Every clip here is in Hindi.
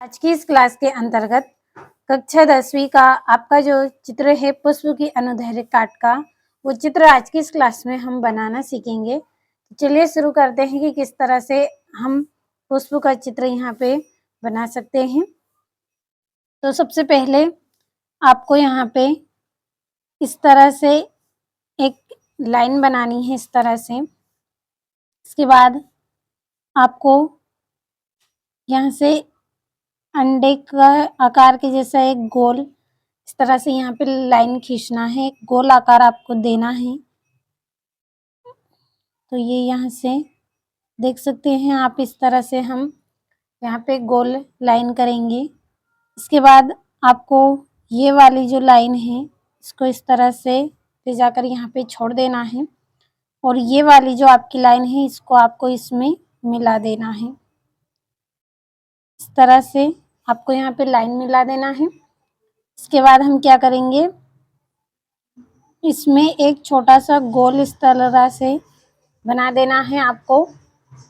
आज की इस क्लास के अंतर्गत कक्षा 10वीं का आपका जो चित्र है पुष्प की अनुदैर्ध्य काट का, वो चित्र आज की इस क्लास में हम बनाना सीखेंगे। तो चलिए शुरू करते हैं कि किस तरह से हम पुष्प का चित्र यहाँ पे बना सकते हैं। तो सबसे पहले आपको यहाँ पे इस तरह से एक लाइन बनानी है, इस तरह से। इसके बाद आपको यहाँ से अंडे का आकार के जैसा एक गोल इस तरह से यहाँ पे लाइन खींचना है, एक गोल आकार आपको देना है। तो ये यहाँ से देख सकते हैं आप, इस तरह से हम यहाँ पे गोल लाइन करेंगे। इसके बाद आपको ये वाली जो लाइन है इसको इस तरह से ले जाकर यहाँ पे छोड़ देना है और ये वाली जो आपकी लाइन है इसको आपको इसमें मिला देना है। इस तरह से आपको यहाँ पे लाइन मिला देना है। इसके बाद हम क्या करेंगे, इसमें एक छोटा सा गोल इस तरह से बना देना है आपको।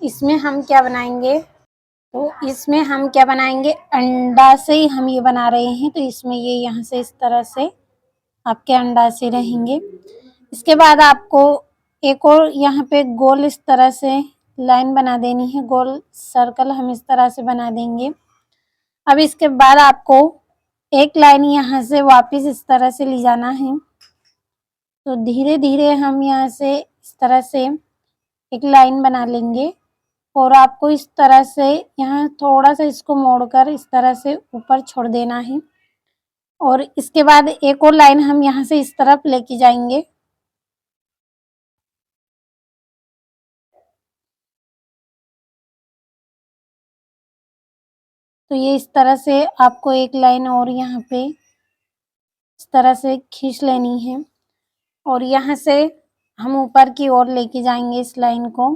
इसमें हम क्या बनाएंगे, तो इसमें हम क्या बनाएंगे, अंडा से ही हम ये बना रहे हैं, तो इसमें ये यहाँ से इस तरह से आपके अंडा से रहेंगे। इसके बाद आपको एक और यहाँ पे गोल इस तरह से लाइन बना देनी है, गोल सर्कल हम इस तरह से बना देंगे। अब इसके बाद आपको एक लाइन यहाँ से वापस इस तरह से ले जाना है। तो धीरे धीरे हम यहाँ से इस तरह से एक लाइन बना लेंगे और आपको इस तरह से यहाँ थोड़ा सा इसको मोड़कर इस तरह से ऊपर छोड़ देना है और इसके बाद एक और लाइन हम यहाँ से इस तरफ लेके जाएंगे। तो ये इस तरह से आपको एक लाइन और यहाँ पे इस तरह से खींच लेनी है और यहाँ से हम ऊपर की ओर लेके जाएंगे इस लाइन को।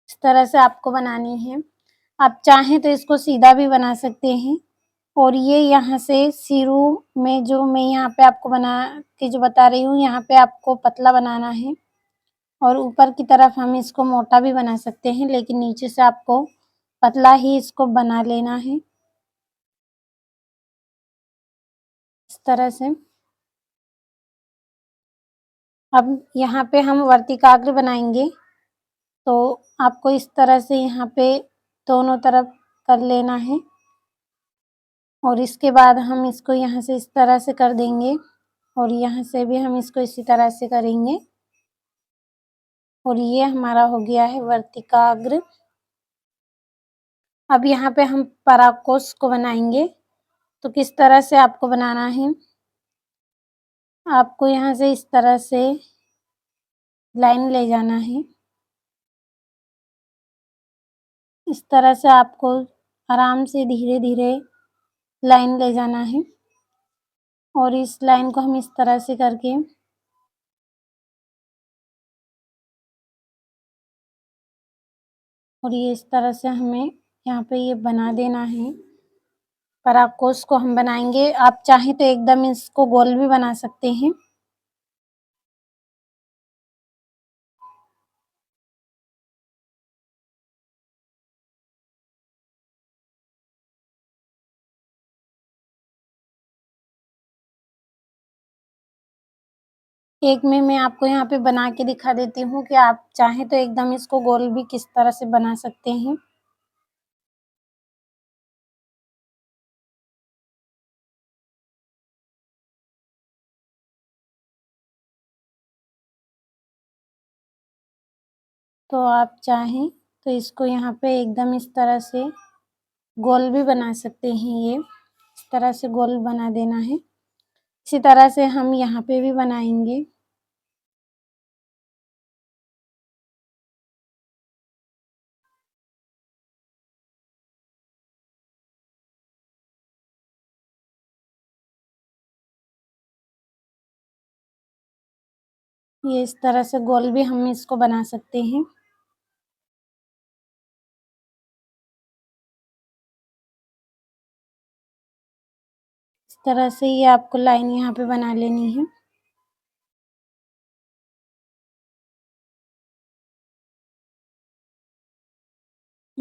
इस तरह से आपको बनानी है। आप चाहें तो इसको सीधा भी बना सकते हैं और ये यहाँ से शुरू में जो मैं यहाँ पे आपको बना के जो बता रही हूँ, यहाँ पे आपको पतला बनाना है और ऊपर की तरफ हम इसको मोटा भी बना सकते हैं, लेकिन नीचे से आपको पतला ही इसको बना लेना है इस तरह से। अब यहाँ पे हम वर्तिकाग्र बनाएंगे, तो आपको इस तरह से यहाँ पे दोनों तरफ कर लेना है और इसके बाद हम इसको यहाँ से इस तरह से कर देंगे और यहाँ से भी हम इसको इसी तरह से करेंगे और ये हमारा हो गया है वर्तिकाग्र। अब यहाँ पे हम पराकोश को बनाएंगे। तो किस तरह से आपको बनाना है, आपको यहाँ से इस तरह से लाइन ले जाना है। इस तरह से आपको आराम से धीरे धीरे लाइन ले जाना है और इस लाइन को हम इस तरह से करके और ये इस तरह से हमें यहाँ पे ये बना देना है। पराकोश को हम बनाएंगे, आप चाहें तो एकदम इसको गोल भी बना सकते हैं। एक में मैं आपको यहाँ पे बना के दिखा देती हूँ कि आप चाहें तो एकदम इसको गोल भी किस तरह से बना सकते हैं। तो आप चाहें तो इसको यहाँ पे एकदम इस तरह से गोल भी बना सकते हैं। ये इस तरह से गोल बना देना है। इसी तरह से हम यहाँ पे भी बनाएंगे। ये इस तरह से गोल भी हम इसको बना सकते हैं। इस तरह से ये आपको लाइन यहाँ पे बना लेनी है।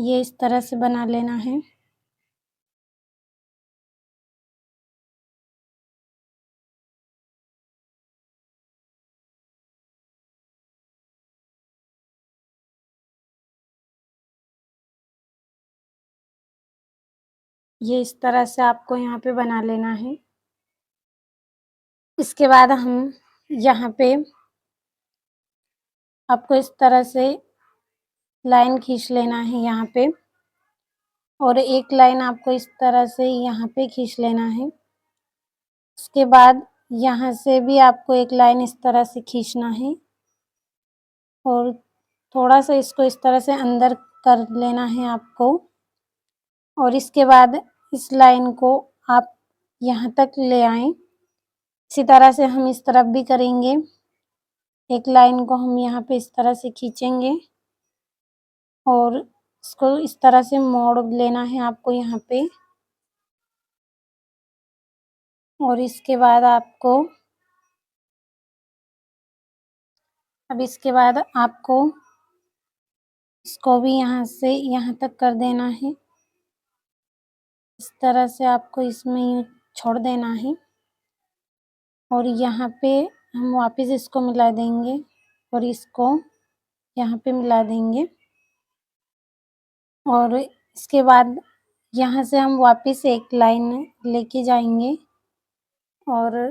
ये इस तरह से बना लेना है। ये इस तरह से आपको यहाँ पे बना लेना है। इसके बाद हम यहाँ पे आपको इस तरह से लाइन खींच लेना है यहाँ पे, और एक लाइन आपको इस तरह से यहाँ पे खींच लेना है। उसके बाद यहाँ से भी आपको एक लाइन इस तरह से खींचना है और थोड़ा सा इसको इस तरह से अंदर कर लेना है आपको। और इसके बाद इस लाइन को आप यहाँ तक ले आएं। इसी तरह से हम इस तरफ भी करेंगे। एक लाइन को हम यहाँ पे इस तरह से खींचेंगे और इसको इस तरह से मोड़ लेना है आपको यहाँ पे। और इसके बाद आपको इसको भी यहाँ से यहाँ तक कर देना है। इस तरह से आपको इसमें यूँ छोड़ देना है और यहाँ पे हम वापस इसको मिला देंगे और इसको यहाँ पे मिला देंगे। और इसके बाद यहाँ से हम वापस एक लाइन लेके जाएंगे और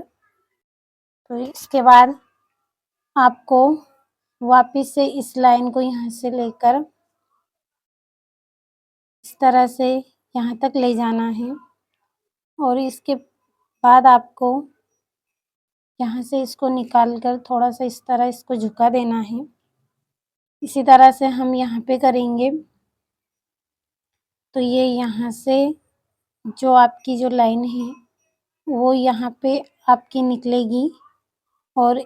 तो इसके बाद आपको वापस से इस लाइन को यहाँ से लेकर इस तरह से यहाँ तक ले जाना है। और इसके बाद आपको यहाँ से इसको निकाल कर थोड़ा सा इस तरह इसको झुका देना है। इसी तरह से हम यहाँ पे करेंगे। तो ये यहाँ से जो आपकी जो लाइन है वो यहाँ पे आपकी निकलेगी और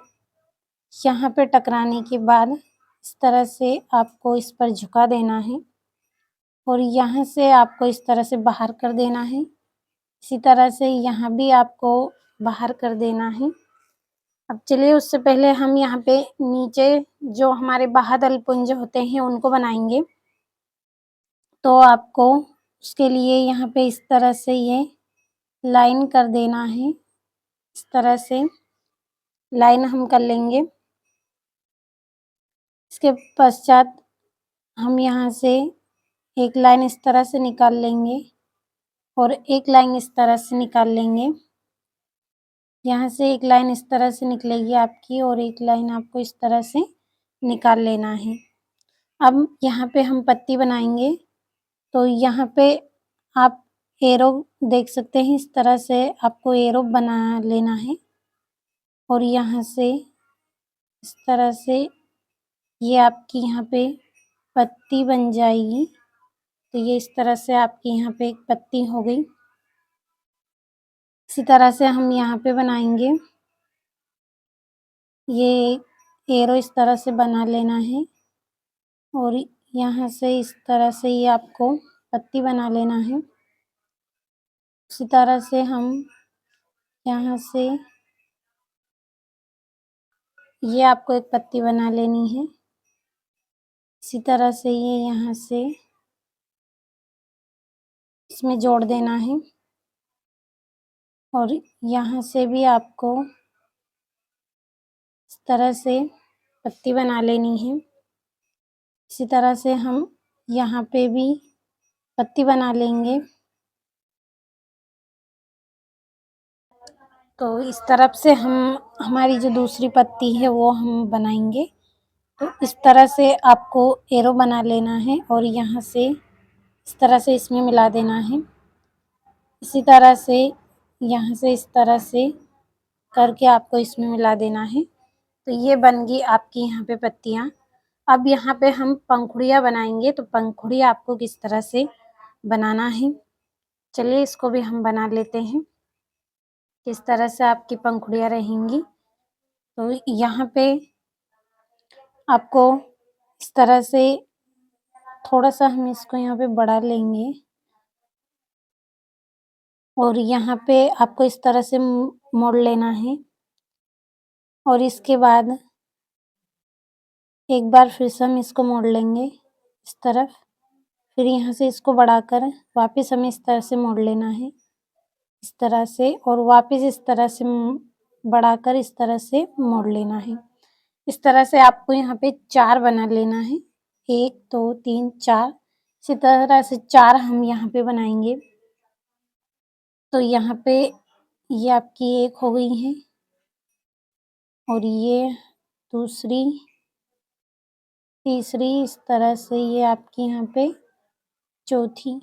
यहाँ पे टकराने के बाद इस तरह से आपको इस पर झुका देना है और यहाँ से आपको इस तरह से बाहर कर देना है। इसी तरह से यहाँ भी आपको बाहर कर देना है। अब चलिए उससे पहले हम यहाँ पे नीचे जो हमारे बाह्य पुंज होते हैं उनको बनाएंगे। तो आपको उसके लिए यहाँ पे इस तरह से ये लाइन कर देना है। इस तरह से लाइन हम कर लेंगे। इसके पश्चात हम यहाँ से एक लाइन इस तरह से निकाल लेंगे और एक लाइन इस तरह से निकाल लेंगे। यहाँ से एक लाइन इस तरह से निकलेगी आपकी और एक लाइन आपको इस तरह से निकाल लेना है। अब यहाँ पे हम पत्ती बनाएंगे। तो यहाँ पे आप एरो देख सकते हैं, इस तरह से आपको एरो बना लेना है और यहाँ से इस तरह से ये आपकी यहाँ पे पत्ती बन जाएगी। तो ये इस तरह से आपकी यहाँ पे एक पत्ती हो गई। इसी तरह से हम यहाँ पे बनाएंगे। ये एरो इस तरह से बना लेना है और यहाँ से इस तरह से ये आपको पत्ती बना लेना है। इसी तरह से हम यहाँ से ये आपको एक पत्ती बना लेनी है। इसी तरह से ये यहाँ से इसमें जोड़ देना है और यहाँ से भी आपको इस तरह से पत्ती बना लेनी है। इसी तरह से हम यहाँ पे भी पत्ती बना लेंगे। तो इस तरफ से हम हमारी जो दूसरी पत्ती है वो हम बनाएंगे। तो इस तरह से आपको एरो बना लेना है और यहाँ से इस तरह से इसमें मिला देना है। इसी तरह से यहाँ से इस तरह से करके आपको इसमें मिला देना है। तो ये बन गई आपकी यहाँ पे पत्तियाँ। अब यहाँ पे हम पंखुड़ियाँ बनाएंगे। तो पंखुड़ियाँ आपको किस तरह से बनाना है, चलिए इसको भी हम बना लेते हैं। किस तरह से आपकी पंखुड़ियाँ रहेंगी। तो यहाँ पे आपको इस तरह से थोड़ा सा हम इसको यहाँ पे बढ़ा लेंगे और यहाँ पे आपको इस तरह से मोड़ लेना है और इसके बाद एक बार फिर से हम इसको मोड़ लेंगे इस तरफ। फिर यहाँ से इसको बढ़ाकर वापस हमें इस तरह से मोड़ लेना है, इस तरह से, और वापस इस तरह से बढ़ाकर इस तरह से मोड़ लेना है। इस तरह से आपको यहाँ पे 4 बना लेना है, 1 2 3 4। इसी तरह से 4 हम यहाँ पे बनाएंगे। तो यहाँ पे ये आपकी 1 हो गई है, और ये दूसरी, तीसरी, इस तरह से ये आपकी यहाँ पे चौथी।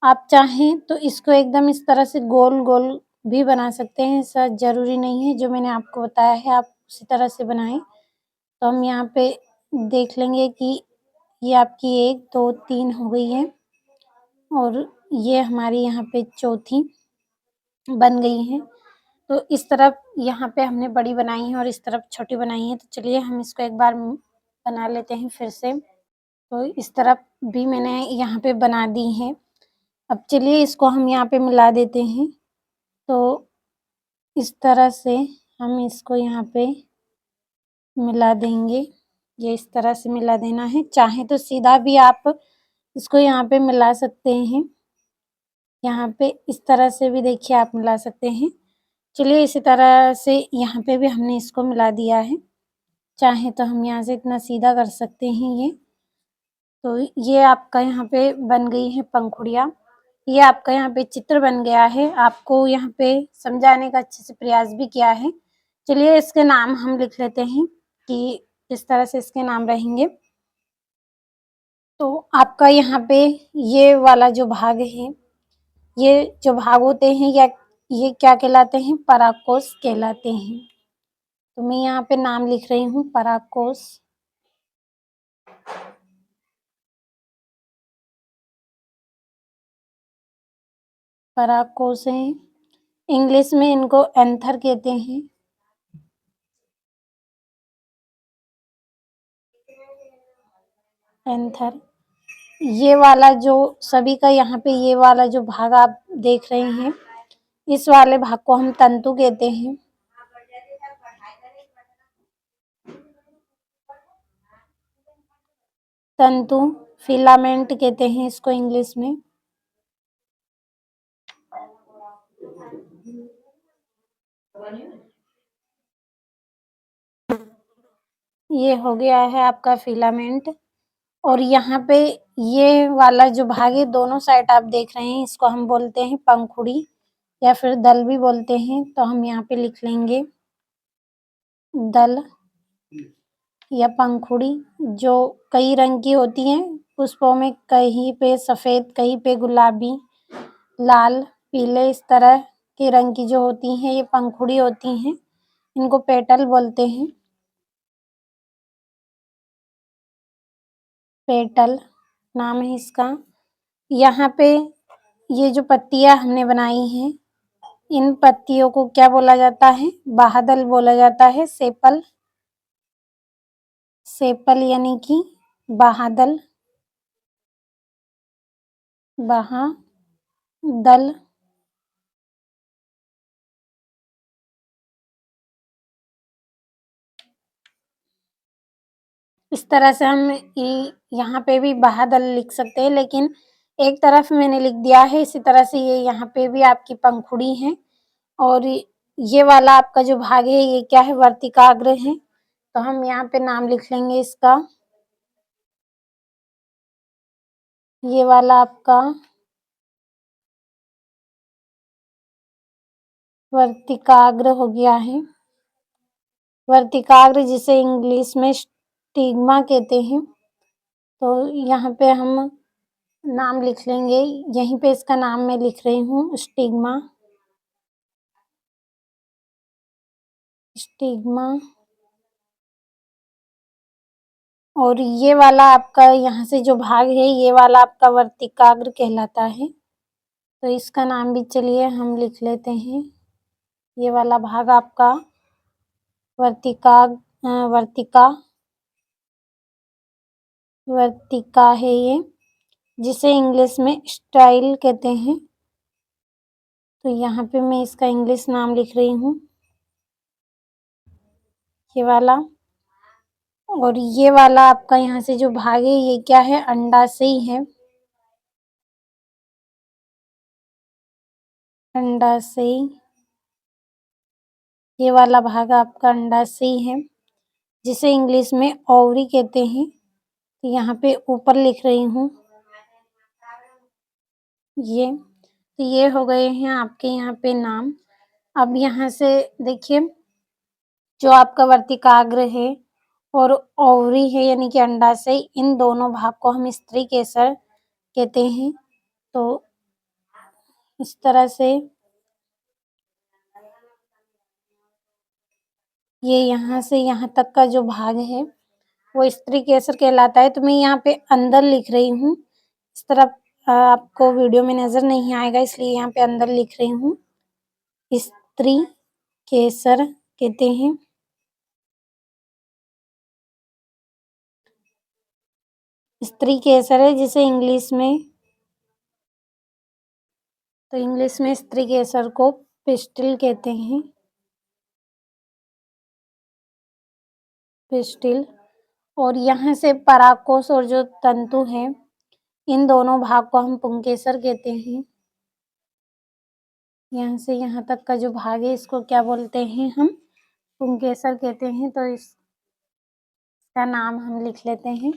आप चाहें तो इसको एकदम इस तरह से गोल गोल भी बना सकते हैं, ऐसा ज़रूरी नहीं है। जो मैंने आपको बताया है आप उसी तरह से बनाएं। तो हम यहाँ पे देख लेंगे कि ये आपकी 1 2 3 हो गई है, और ये हमारी यहाँ पे चौथी बन गई है। तो इस तरफ यहाँ पे हमने बड़ी बनाई है और इस तरफ छोटी बनाई है। तो चलिए हम इसको एक बार बना लेते हैं फिर से। तो इस तरफ भी मैंने यहाँ पे बना दी है। अब चलिए इसको हम यहाँ पे मिला देते हैं। तो इस तरह से हम इसको यहाँ पे मिला देंगे। ये इस तरह से मिला देना है। चाहे तो सीधा भी आप इसको यहाँ पे मिला सकते हैं। यहाँ पे इस तरह से भी देखिए आप मिला सकते हैं। चलिए इसी तरह से यहाँ पे भी हमने इसको मिला दिया है। चाहे तो हम यहाँ से इतना सीधा कर सकते हैं ये। तो ये आपका यहाँ पे बन गई है पंखुड़ियाँ। ये आपका यहाँ पे चित्र बन गया है। आपको यहाँ पे समझाने का अच्छे से प्रयास भी किया है। चलिए इसके नाम हम लिख लेते हैं कि किस तरह से इसके नाम रहेंगे। तो आपका यहाँ पे ये वाला जो भाग है, ये जो भाग होते हैं या ये क्या कहलाते हैं, पराकोष कहलाते हैं। तो मैं यहाँ पे नाम लिख रही हूँ पराकोष। पराकोष है, इंग्लिश में इनको एंथर कहते हैं। एंथर, ये वाला जो सभी का यहाँ पे ये वाला जो भाग आप देख रहे हैं, इस वाले भाग को हम तंतु कहते हैं। तंतु, फिलामेंट कहते हैं इसको इंग्लिश में। ये हो गया है आपका फिलामेंट। और यहाँ पे ये वाला जो भाग है दोनों साइड आप देख रहे हैं, इसको हम बोलते हैं पंखुड़ी या फिर दल भी बोलते हैं। तो हम यहाँ पे लिख लेंगे दल या पंखुड़ी, जो कई रंग की होती हैं पुष्पों में, कहीं पे सफ़ेद, कहीं पे गुलाबी, लाल, पीले, इस तरह के रंग की जो होती हैं ये पंखुड़ी होती हैं। इनको पेटल बोलते हैं। पेटल नाम है इसका। यहाँ पे ये जो पत्तियाँ हमने बनाई हैं, इन पत्तियों को क्या बोला जाता है, बाह्यदल बोला जाता है। सेपल, सेपल यानी कि बाह्यदल, बाह्यदल। इस तरह से हम यहाँ पे भी बाह्यदल लिख सकते हैं, लेकिन एक तरफ मैंने लिख दिया है। इसी तरह से ये यहाँ पे भी आपकी पंखुड़ी है। और ये वाला आपका जो भाग है ये क्या है, वर्तिकाग्र है। तो हम यहाँ पे नाम लिख लेंगे इसका, ये वाला आपका वर्तिकाग्र हो गया है। वर्तिकाग्र जिसे इंग्लिश में स्टिग्मा कहते हैं। तो यहाँ पे हम नाम लिख लेंगे, यहीं पे इसका नाम मैं लिख रही हूँ स्टिग्मा, स्टिग्मा। और ये वाला आपका यहाँ से जो भाग है ये वाला आपका वर्तिकाग्र कहलाता है। तो इसका नाम भी चलिए हम लिख लेते हैं। ये वाला भाग आपका वर्तिका है ये, जिसे इंग्लिश में स्टाइल कहते हैं। तो यहाँ पे मैं इसका इंग्लिश नाम लिख रही हूँ, ये वाला। और ये वाला आपका यहाँ से जो भाग है ये क्या है, अंडाशय है। अंडाशय, ये वाला भाग आपका अंडाशय है, जिसे इंग्लिश में ओवरी कहते हैं। तो यहाँ पे ऊपर लिख रही हूँ ये। तो ये हो गए हैं आपके यहाँ पे नाम। अब यहाँ से देखिए, जो आपका वर्तिकाग्र है और ओवरी है यानी कि अंडाशय, इन दोनों भाग को हम स्त्री केसर कहते हैं। तो इस तरह से ये यहाँ से यहाँ तक का जो भाग है वो स्त्री केसर कहलाता है। तो मैं यहाँ पे अंदर लिख रही हूँ, इस तरफ आपको वीडियो में नजर नहीं आएगा, इसलिए यहाँ पे अंदर लिख रही हूँ। स्त्री केसर कहते हैं। स्त्री केसर है जिसे इंग्लिश में, तो इंग्लिश में स्त्री केसर को पिस्टिल कहते हैं। पिस्टिल। और यहाँ से परागकोश और जो तंतु है, इन दोनों भाग को हम पुंकेसर कहते हैं। यहाँ से यहाँ तक का जो भाग है इसको क्या बोलते हैं हम? पुंकेसर कहते हैं। तो इसका नाम हम लिख लेते हैं।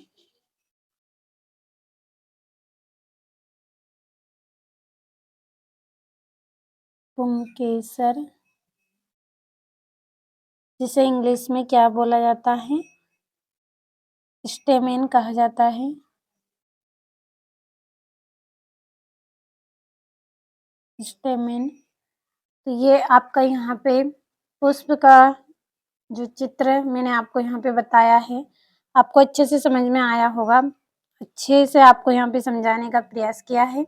पुंकेसर, जिसे इंग्लिश में क्या बोला जाता है? स्टेमेन कहा जाता है। स्टेमेन। तो ये आपका यहाँ पे पुष्प का जो चित्र मैंने आपको यहाँ पे बताया है, आपको अच्छे से समझ में आया होगा। अच्छे से आपको यहाँ पे समझाने का प्रयास किया है।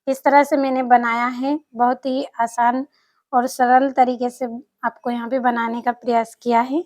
इस तरह से मैंने बनाया है, बहुत ही आसान और सरल तरीके से आपको यहाँ पे बनाने का प्रयास किया है।